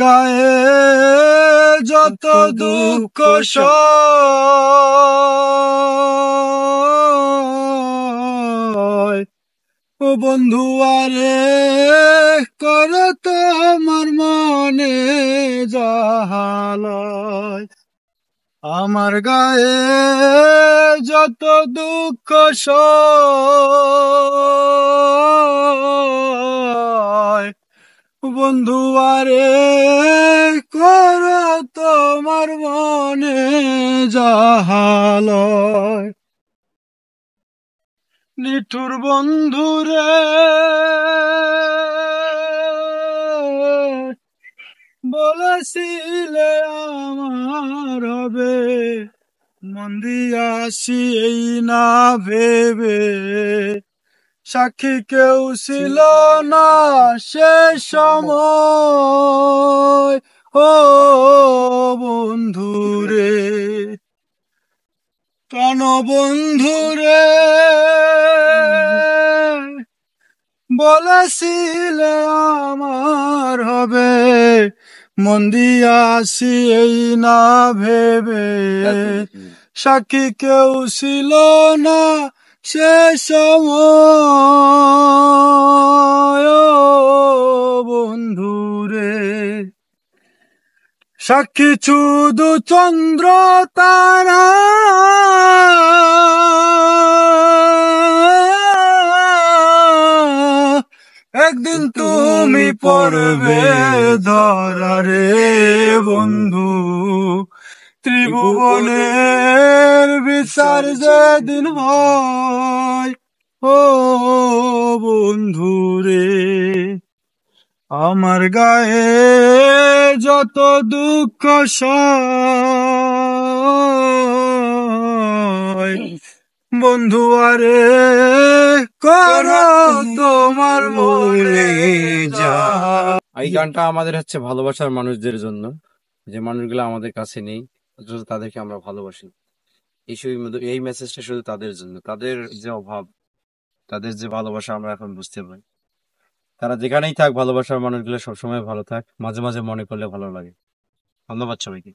গায়ে যত দুঃখ সয়, ও বন্ধু আরে কর তোমার মনে জাহালয়। আমার গায়ে যত দুঃখ সয়, বন্ধু আরে কর তোমার মনে জাহালয়। নিঠুর বন্ধুরে বলেছিলে আমার হবে, মন দিয়াছি এই না ভেবে। সাক্ষী কেউ ছিল না সে সময়, ও বন্ধুরে, প্রাণ বন্ধুরে বলেছিলে আমার হবে, মন দিয়াছি এই না ভেবে। সাক্ষী কেউ ছিল না সে সময়, ও বন্ধুরে। সাক্ষী শুধু চন্দ্র তারা, একদিন তুমি পড়বে ধরা রে বন্ধু। ত্রিভুবনের বিচার যেদিন হয়, ও বন্ধু রে। আমার গায়ে যত দুঃখ সয়, বন্ধু আরে কর তোমার মনে যা। এই গানটা আমাদের হচ্ছে ভালোবাসার মানুষদের জন্য, যে মানুষগুলো আমাদের কাছে নেই অথচ তাদেরকে আমরা ভালোবাসি। এই মেসেজটা শুধু তাদের জন্য, তাদের যে অভাব, তাদের যে ভালোবাসা আমরা এখন বুঝতে পারি। তারা যেখানেই থাক, ভালোবাসার মানুষগুলো সবসময় ভালো থাক, মাঝে মাঝে মনে করলে ভালো লাগে। ধন্যবাদ সবাইকে।